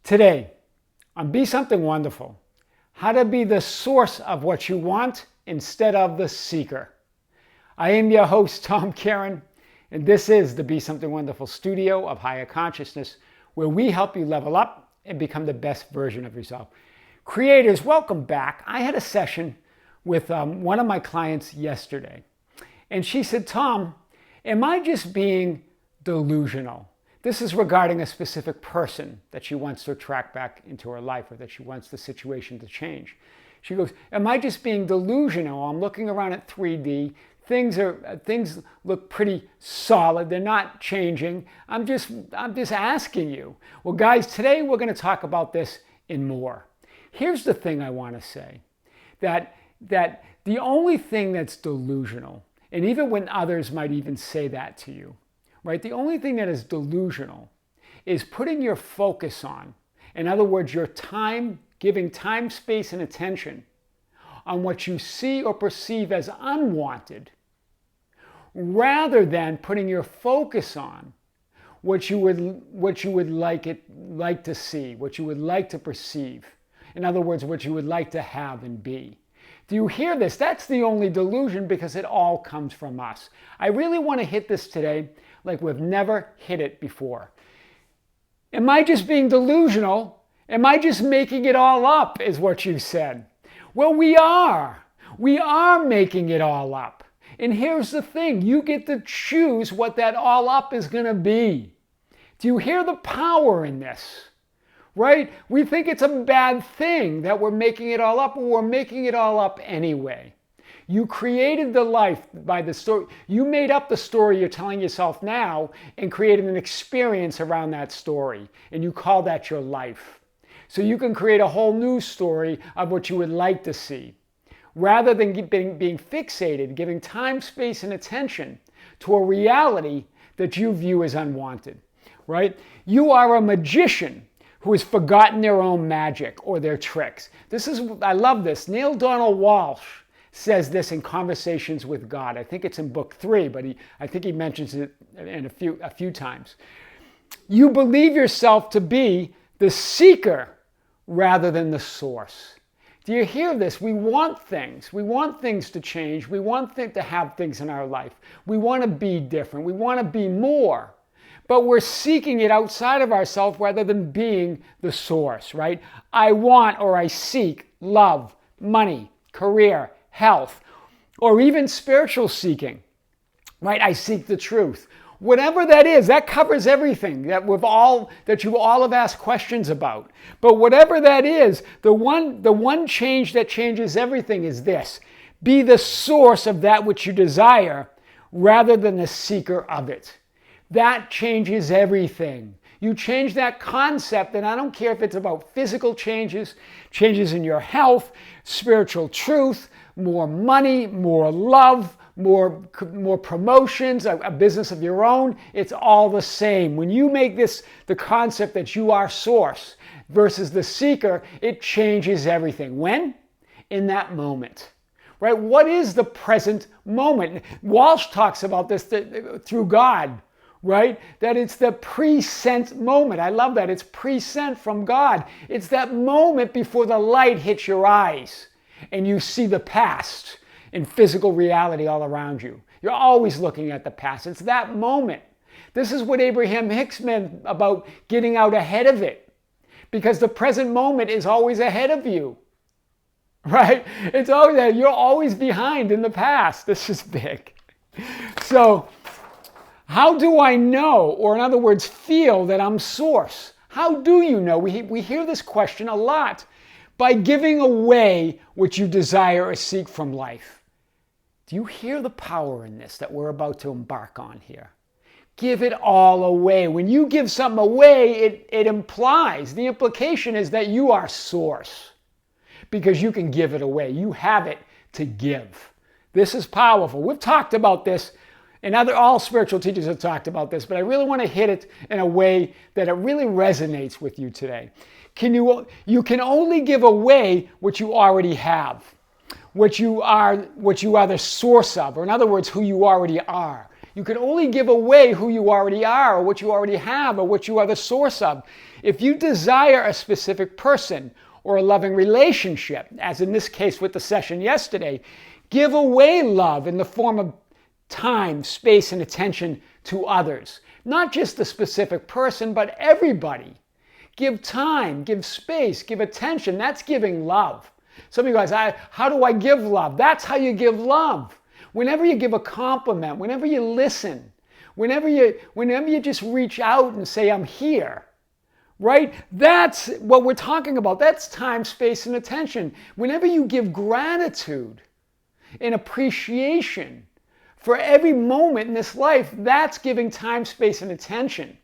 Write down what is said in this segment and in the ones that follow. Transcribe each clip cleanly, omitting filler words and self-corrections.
Today, on Be Something Wonderful, how to be the source of what you want instead of the seeker. I am your host, Tom Karen, and this is the Be Something Wonderful studio of higher consciousness, where we help you level up and become the best version of yourself. Creators, welcome back. I had a session with one of my clients yesterday, and she said, Tom, am I just being delusional? This is regarding a specific person that she wants to attract back into her life, or that she wants the situation to change. She goes, am I just being delusional? I'm looking around at 3D. Things look pretty solid. They're not changing. I'm just asking you. Well, guys, today we're going to talk about this and more. Here's the thing I want to say, that the only thing that's delusional, and even when others might even say that to you, right? The only thing that is delusional is putting your focus on, in other words, your time, giving time, space, and attention on what you see or perceive as unwanted, rather than putting your focus on what you would like to see, what you would like to perceive. In other words, what you would like to have and be. Do you hear this? That's the only delusion, because it all comes from us. I really want to hit this today like we've never hit it before. Am I just being delusional? Am I just making it all up, is what you said. Well, we are. We are making it all up. And here's the thing. You get to choose what that all up is going to be. Do you hear the power in this? Right? We think it's a bad thing that we're making it all up, but we're making it all up anyway. You created the life by the story. You made up the story you're telling yourself now and created an experience around that story. And you call that your life. So you can create a whole new story of what you would like to see. Rather than being fixated, giving time, space, and attention to a reality that you view as unwanted. Right? You are a magician who has forgotten their own magic or their tricks. I love this. Neale Donald Walsch says this in Conversations with God. I think it's in book 3, but I think he mentions it in a few times. You believe yourself to be the seeker rather than the source. Do you hear this? We want things. We want things to change. We want to have things in our life. We want to be different. We want to be more. But we're seeking it outside of ourselves rather than being the source, right? I want or I seek love, money, career, health, or even spiritual seeking, right? I seek the truth. Whatever that is, that covers everything that you all have asked questions about. But whatever that is, the one change that changes everything is this: be the source of that which you desire rather than the seeker of it. That changes everything. You change that concept, and I don't care if it's about physical changes in your health, spiritual truth, more money, more love, more promotions, a business of your own. It's all the same. When you make this the concept that you are source versus the seeker, it changes everything. When? In that moment. Right? What is the present moment? Walsh talks about this through God. Right? That it's the present moment. I love that. It's present from God. It's that moment before the light hits your eyes and you see the past in physical reality all around you. You're always looking at the past. It's that moment. This is what Abraham Hicks meant about getting out ahead of it, because the present moment is always ahead of you. Right? It's always there. You're always behind in the past. This is big. So, how do I know, or in other words, feel that I'm source? How do you know? We hear this question a lot. By giving away what you desire or seek from life. Do you hear the power in this that we're about to embark on here? Give it all away. When you give something away, it implies, the implication is that you are source, because you can give it away. You have it to give. This is powerful. We've talked about this, and all spiritual teachers have talked about this, but I really want to hit it in a way that it really resonates with you today. You can only give away what you already have, what you are the source of, or in other words, who you already are. You can only give away who you already are, or what you already have, or what you are the source of. If you desire a specific person or a loving relationship, as in this case with the session yesterday, give away love in the form of time, space, and attention to others. Not just the specific person, but everybody. Give time, give space, give attention. That's giving love. Some of you guys, how do I give love? That's how you give love. Whenever you give a compliment, whenever you listen, whenever you just reach out and say, I'm here, right? That's what we're talking about. That's time, space, and attention. Whenever you give gratitude and appreciation for every moment in this life, that's giving time, space, and attention.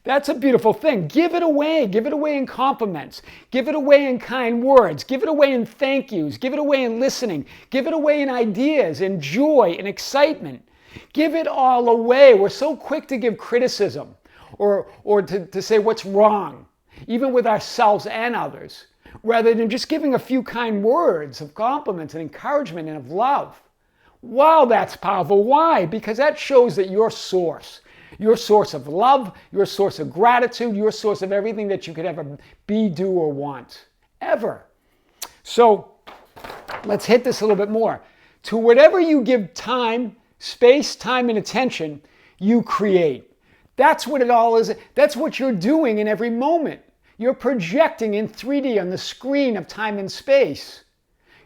That's a beautiful thing. Give it away. Give it away in compliments. Give it away in kind words. Give it away in thank yous. Give it away in listening. Give it away in ideas, in joy, in excitement. Give it all away. We're so quick to give criticism or to say what's wrong, even with ourselves and others, rather than just giving a few kind words of compliments and encouragement and of love. Wow, that's powerful. Why? Because that shows that your source of love, your source of gratitude, your source of everything that you could ever be, do, or want. Ever. So let's hit this a little bit more. To whatever you give time, space, time, and attention, you create. That's what it all is. That's what you're doing in every moment. You're projecting in 3D on the screen of time and space.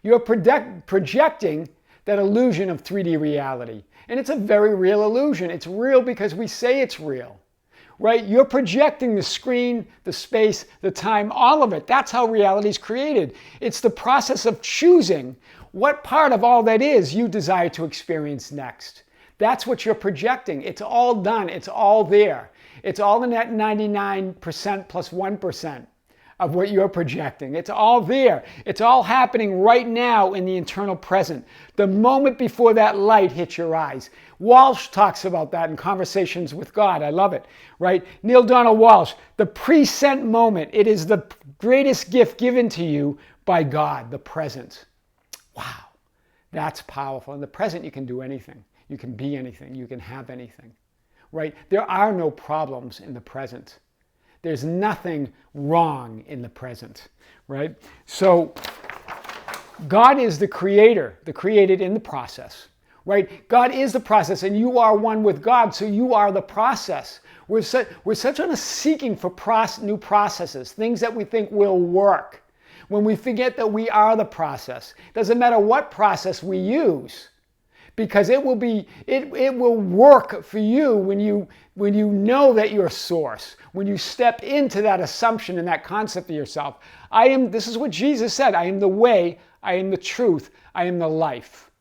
You're projecting that illusion of 3D reality. And it's a very real illusion. It's real because we say it's real, right? You're projecting the screen, the space, the time, all of it. That's how reality is created. It's the process of choosing what part of all that is you desire to experience next. That's what you're projecting. It's all done. It's all there. It's all in that 99% plus 1% of what you're projecting. It's all there. It's all happening right now in the internal present. The moment before that light hits your eyes. Walsh talks about that in Conversations with God. I love it, right? Neale Donald Walsh, the present moment. It is the greatest gift given to you by God, the present. Wow, that's powerful. In the present, you can do anything. You can be anything. You can have anything, right? There are no problems in the present. There's nothing wrong in the present, right? So God is the creator, the created in the process, right? God is the process, and you are one with God, so you are the process. We're such on a seeking for new processes, things that we think will work, when we forget that we are the process. Doesn't matter what process we use, because it will work for you when you know that you're source, when you step into that assumption and that concept of yourself. This is what Jesus said, I am the way, I am the truth, I am the life.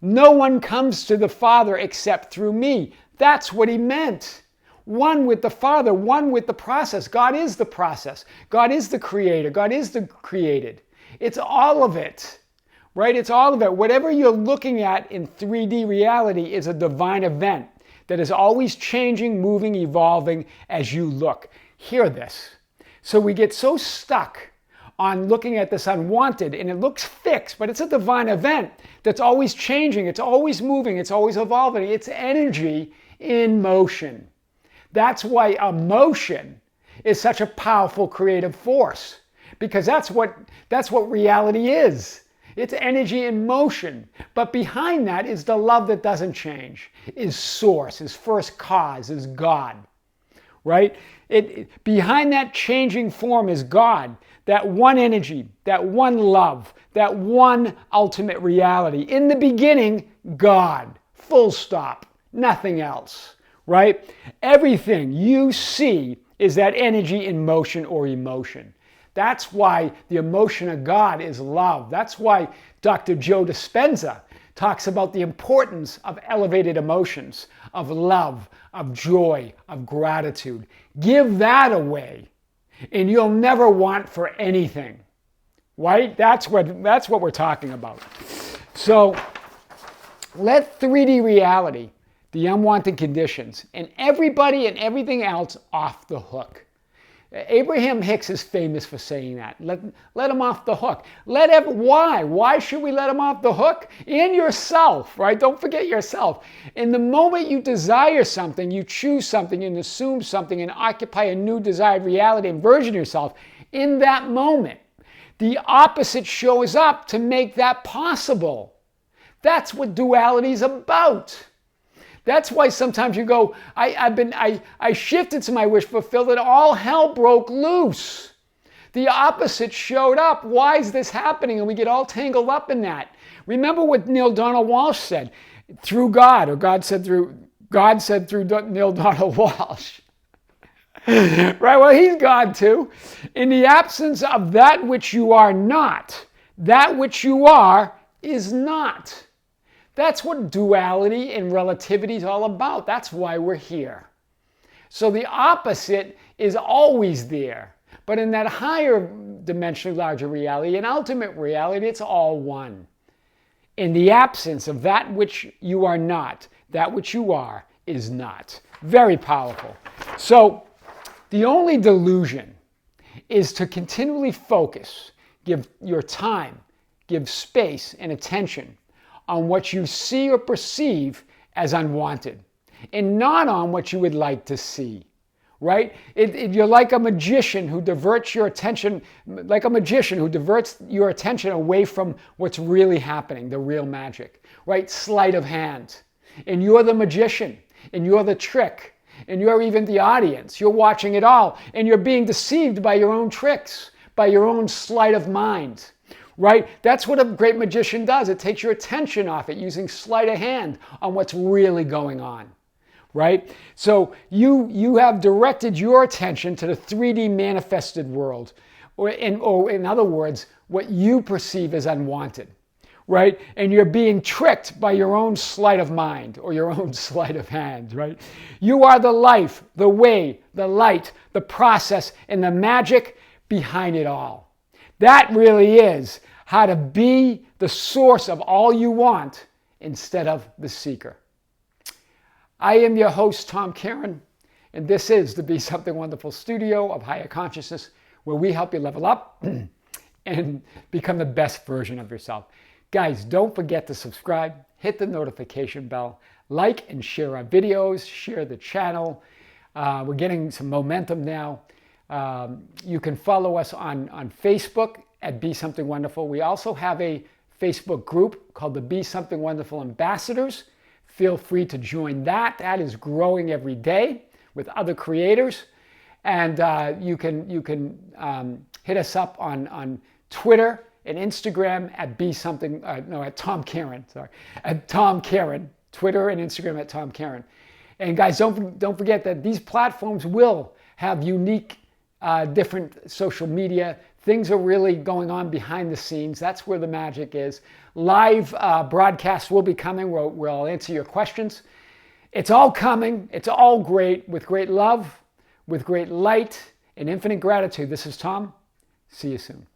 No one comes to the Father except through me. That's what he meant. One with the Father, one with the process. God is the process. God is the creator. God is the created. It's all of it. Right? It's all of it. Whatever you're looking at in 3D reality is a divine event that is always changing, moving, evolving as you look. Hear this. So we get so stuck on looking at this unwanted, and it looks fixed, but it's a divine event that's always changing. It's always moving. It's always evolving. It's energy in motion. That's why emotion is such a powerful creative force, because that's what reality is. It's energy in motion. But behind that is the love that doesn't change, is source, is first cause, is God, right? Behind that changing form is God, that one energy, that one love, that one ultimate reality. In the beginning, God, full stop, nothing else, right? Everything you see is that energy in motion or emotion. That's why the emotion of God is love. That's why Dr. Joe Dispenza talks about the importance of elevated emotions, of love, of joy, of gratitude. Give that away, and you'll never want for anything, right? That's what we're talking about. So let 3D reality, the unwanted conditions, and everybody and everything else off the hook. Abraham Hicks is famous for saying that. Let him off the hook. Why? Why should we let him off the hook? In yourself, right? Don't forget yourself. In the moment you desire something, you choose something and assume something and occupy a new desired reality and version of yourself, in that moment, the opposite shows up to make that possible. That's what duality is about. That's why sometimes you go, I shifted to my wish fulfilled and all hell broke loose. The opposite showed up. Why is this happening? And we get all tangled up in that. Remember what Neale Donald Walsch said through God, or God said through Neale Donald Walsch. Right? Well, he's God too. In the absence of that which you are not, that which you are is not. That's what duality and relativity is all about. That's why we're here. So the opposite is always there. But in that higher dimensionally larger reality, an ultimate reality, it's all one. In the absence of that which you are not, that which you are is not. Very powerful. So the only delusion is to continually focus, give your time, give space and attention on what you see or perceive as unwanted, and not on what you would like to see, right? You're like a magician who diverts your attention, away from what's really happening, the real magic, right? Sleight of hand. And you're the magician, and you're the trick, and you're even the audience. You're watching it all, and you're being deceived by your own tricks, by your own sleight of mind. Right? That's what a great magician does. It takes your attention off it using sleight of hand on what's really going on. Right? So you have directed your attention to the 3D manifested world, or in other words, what you perceive as unwanted. Right? And you're being tricked by your own sleight of mind or your own sleight of hand. Right? You are the life, the way, the light, the process, and the magic behind it all. That really is how to be the source of all you want instead of the seeker. I am your host, Tom Caron, and this is the Be Something Wonderful studio of higher consciousness, where we help you level up and become the best version of yourself. Guys, don't forget to subscribe, hit the notification bell, like and share our videos, share the channel. We're getting some momentum now. You can follow us on Facebook at Be Something Wonderful. We also have a Facebook group called the Be Something Wonderful Ambassadors. Feel free to join that. That is growing every day with other creators. And you can hit us up on Twitter and Instagram at at Tom Caron. Sorry, at Tom Caron. Twitter and Instagram at Tom Caron. And guys, don't forget that these platforms will have unique different social media. Things are really going on behind the scenes. That's where the magic is. Live broadcasts will be coming where I'll answer your questions. It's all coming. It's all great, with great love, with great light and infinite gratitude. This is Tom. See you soon.